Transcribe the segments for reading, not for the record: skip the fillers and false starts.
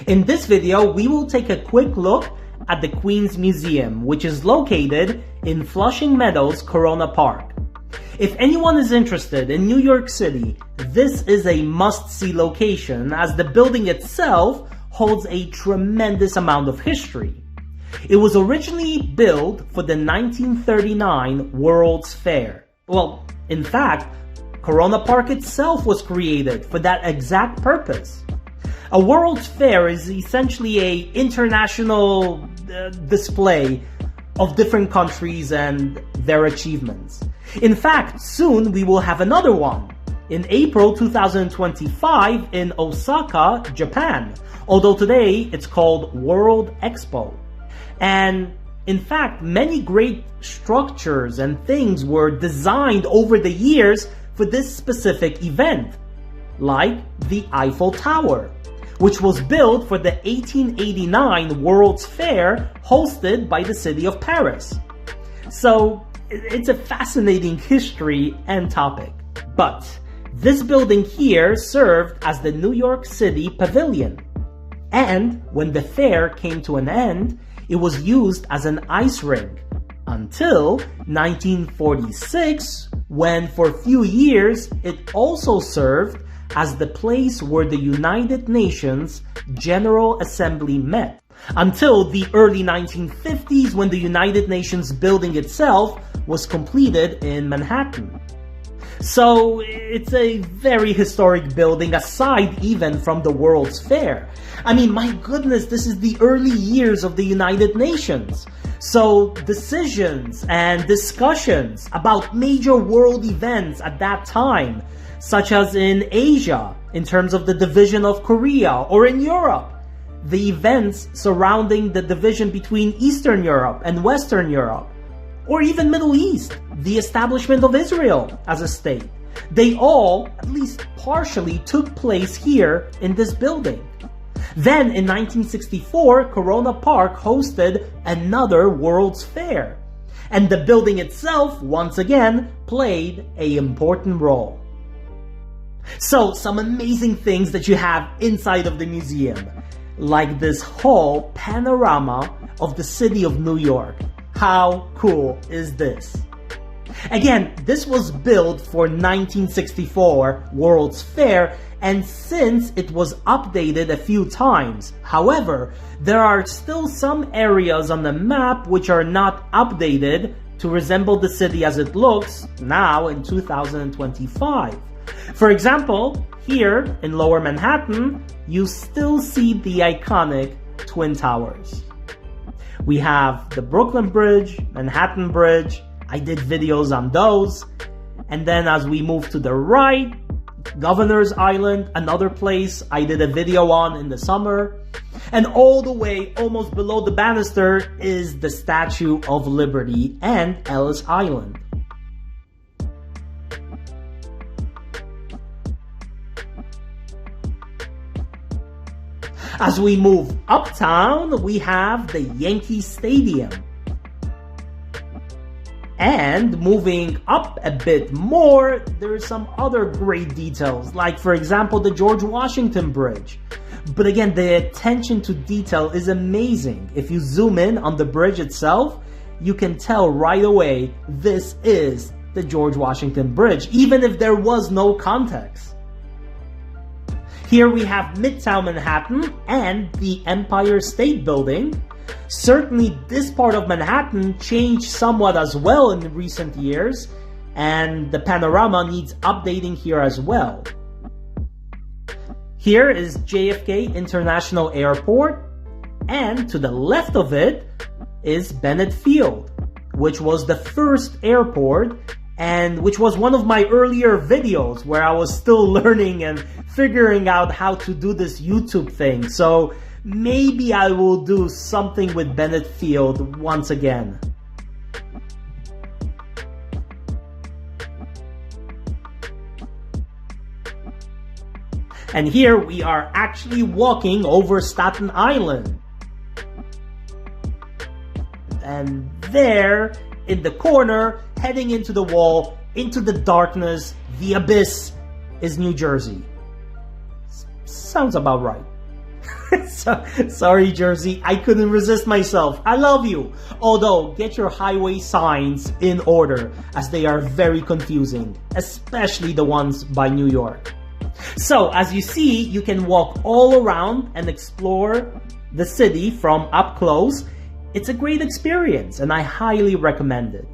In this video, we will take a quick look at the Queen's Museum, which is located in Flushing-Meadows Corona Park. If anyone is interested in New York City, this is a must-see location as the building itself holds a tremendous amount of history. It was originally built for the 1939 World's Fair. Well, in fact, Corona Park itself was created for that exact purpose. A World's Fair is essentially an international display of different countries and their achievements. In fact, soon we will have another one in April 2025 in Osaka, Japan, although today it's called World Expo. And in fact, many great structures and things were designed over the years for this specific event, like the Eiffel Tower, which was built for the 1889 World's Fair hosted by the city of Paris. So it's a fascinating history and topic. But this building here served as the New York City Pavilion. And when the fair came to an end, it was used as an ice rink until 1946, when for a few years it also served as the place where the United Nations General Assembly met, until the early 1950s when the United Nations building itself was completed in Manhattan. So it's a very historic building aside even from the World's Fair. I mean, my goodness, this is the early years of the United Nations. So decisions and discussions about major world events at that time, such as in Asia, in terms of the division of Korea, or in Europe, the events surrounding the division between Eastern Europe and Western Europe, or even Middle East, the establishment of Israel as a state. They all, at least partially, took place here in this building. Then in 1964, Corona Park hosted another World's Fair, and the building itself, once again, played an important role. So, some amazing things that you have inside of the museum, like this whole panorama of the city of New York. How cool is this? Again, this was built for 1964 World's Fair, and since it was updated a few times. However, there are still some areas on the map which are not updated to resemble the city as it looks now in 2025. For example, here in Lower Manhattan, you still see the iconic Twin Towers. We have the Brooklyn Bridge, Manhattan Bridge. I did videos on those. And then as we move to the right, Governor's Island, another place I did a video on in the summer. And all the way almost below the banister is the Statue of Liberty and Ellis Island. As we move uptown, we have the Yankee Stadium. And moving up a bit more, there's some other great details, like for example the George Washington Bridge. But again, the attention to detail is amazing. If you zoom in on the bridge itself, you can tell right away this is the George Washington Bridge, even if there was no context. Here we have Midtown Manhattan and the Empire State Building. Certainly this part of Manhattan changed somewhat as well in recent years, and the panorama needs updating here as well. Here is JFK International Airport, and to the left of it is Bennett Field, which was the first airport and which was one of my earlier videos where I was still learning and figuring out how to do this YouTube thing. So maybe I will do something with Bennett Field once again. And here we are actually walking over Staten Island. And there, in the corner, heading into the wall, into the darkness, the abyss, is New Jersey. Sounds about right. Sorry, Jersey, I couldn't resist myself. I love you. Although, get your highway signs in order, as they are very confusing, especially the ones by New York. So, as you see, you can walk all around and explore the city from up close. It's a great experience, and I highly recommend it.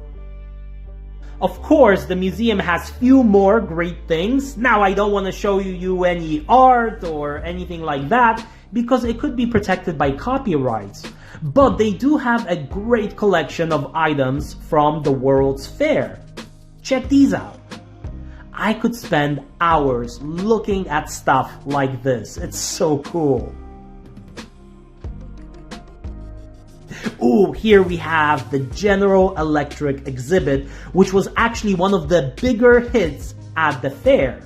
Of course, the museum has few more great things. Now, I don't want to show you any art or anything like that because it could be protected by copyrights. But they do have a great collection of items from the World's Fair. Check these out. I could spend hours looking at stuff like this. It's so cool. Ooh, here we have the General Electric exhibit, which was actually one of the bigger hits at the fair.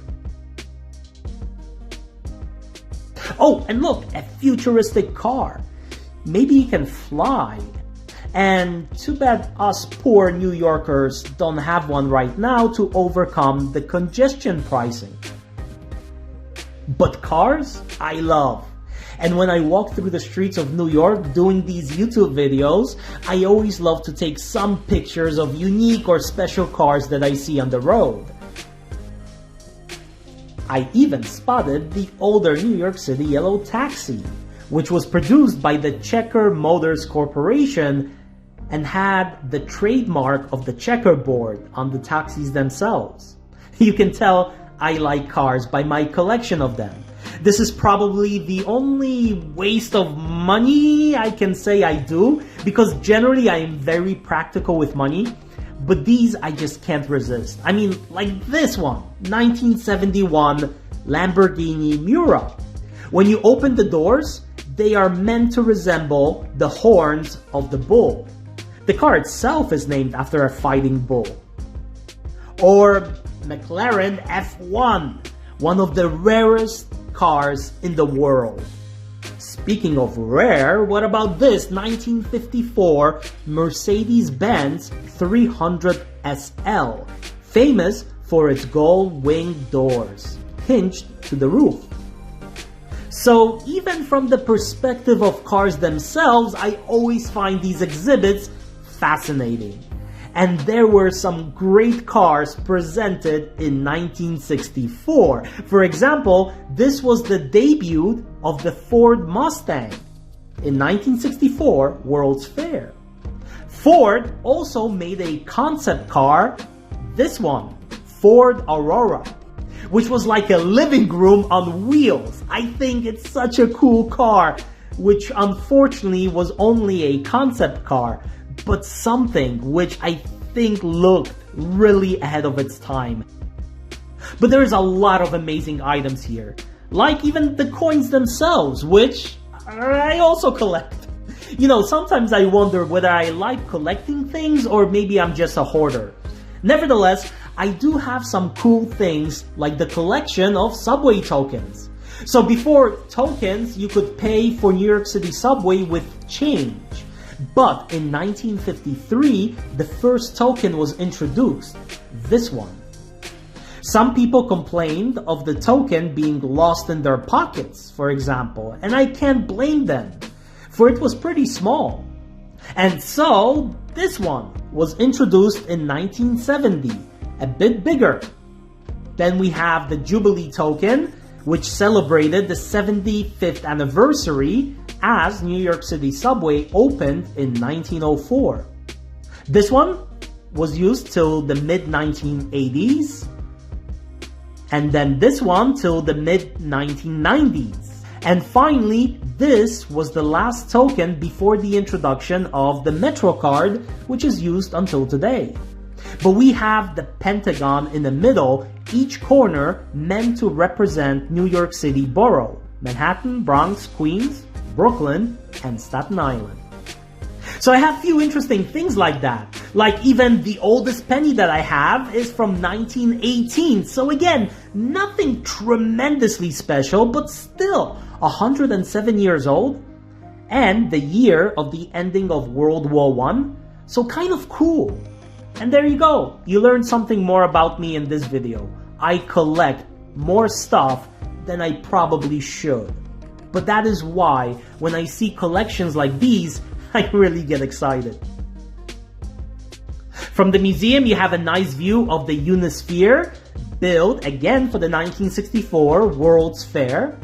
Oh, and look, a futuristic car. Maybe it can fly. And too bad us poor New Yorkers don't have one right now to overcome the congestion pricing. But cars, I love. And when I walk through the streets of New York doing these YouTube videos, I always love to take some pictures of unique or special cars that I see on the road. I even spotted the older New York City yellow taxi, which was produced by the Checker Motors Corporation and had the trademark of the checkerboard on the taxis themselves. You can tell I like cars by my collection of them. This is probably the only waste of money I can say I do, because generally I am very practical with money, but these I just can't resist. I mean, like this one, 1971 Lamborghini Miura. When you open the doors, they are meant to resemble the horns of the bull. The car itself is named after a fighting bull. Or McLaren F1, one of the rarest cars in the world. Speaking of rare, what about this 1954 Mercedes-Benz 300 SL, famous for its gold winged doors, hinged to the roof. So even from the perspective of cars themselves, I always find these exhibits fascinating. And there were some great cars presented in 1964. For example, this was the debut of the Ford Mustang in 1964 World's Fair. Ford also made a concept car, this one, Ford Aurora, which was like a living room on wheels. I think it's such a cool car, which unfortunately was only a concept car, but something which I think looked really ahead of its time. But there's a lot of amazing items here, like even the coins themselves, which I also collect. You know, sometimes I wonder whether I like collecting things or maybe I'm just a hoarder. Nevertheless, I do have some cool things like the collection of subway tokens. So before tokens, you could pay for New York City subway with change. But in 1953, the first token was introduced, this one. Some people complained of the token being lost in their pockets, for example, and I can't blame them, for it was pretty small. And so, this one was introduced in 1970, a bit bigger. Then we have the Jubilee token, which celebrated the 75th anniversary as New York City subway opened in 1904. This one was used till the mid-1980s, and then this one till the mid-1990s. And finally, this was the last token before the introduction of the Metro card, which is used until today. But we have the Pentagon in the middle, each corner meant to represent New York City borough, Manhattan, Bronx, Queens, Brooklyn, and Staten Island. So I have few interesting things like that. Like even the oldest penny that I have is from 1918. So again, nothing tremendously special, but still 107 years old. And the year of the ending of World War I. So kind of cool. And there you go. You learned something more about me in this video. I collect more stuff than I probably should. But that is why, when I see collections like these, I really get excited. From the museum, you have a nice view of the Unisphere, built again for the 1964 World's Fair.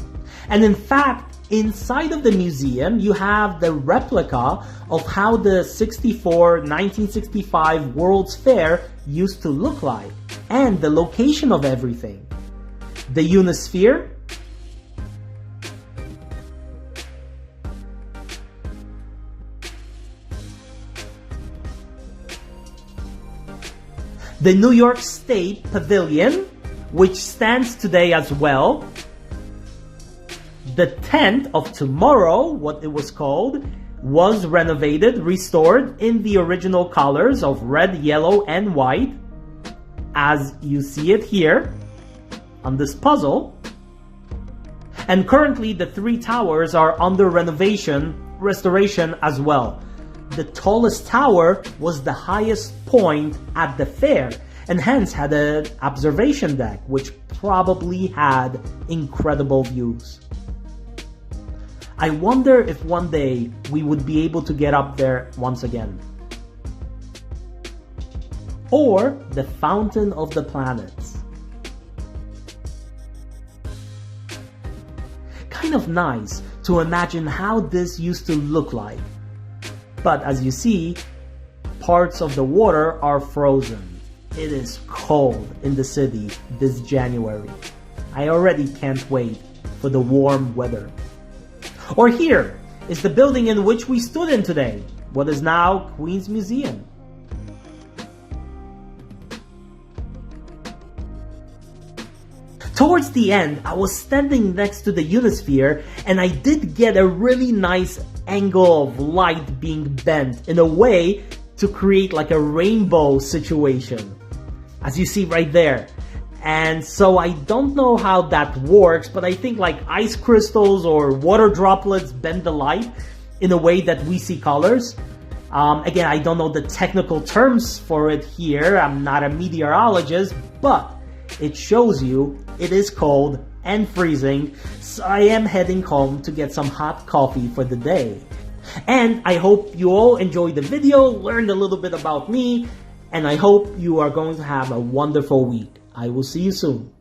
And in fact, inside of the museum, you have the replica of how the 1965 World's Fair used to look like, and the location of everything. The Unisphere, the New York State Pavilion, which stands today as well. The Tent of Tomorrow, what it was called, was renovated, restored in the original colors of red, yellow, and white, as you see it here on this puzzle. And currently the three towers are under restoration as well. The tallest tower was the highest point at the fair, and hence had an observation deck, which probably had incredible views. I wonder if one day we would be able to get up there once again. Or the Fountain of the Planets. Kind of nice to imagine how this used to look like. But as you see, parts of the water are frozen. It is cold in the city this January. I already can't wait for the warm weather. Or here is the building in which we stood in today, what is now Queen's Museum. Towards the end, I was standing next to the Unisphere, and I did get a really nice angle of light being bent in a way to create like a rainbow situation, as you see right there. And so I don't know how that works, but I think like ice crystals or water droplets bend the light in a way that we see colors. Again, I don't know the technical terms for it here. I'm not a meteorologist, but it shows you it is cold and freezing, so I am heading home to get some hot coffee for the day. And I hope you all enjoyed the video, learned a little bit about me, and I hope you are going to have a wonderful week. I will see you soon.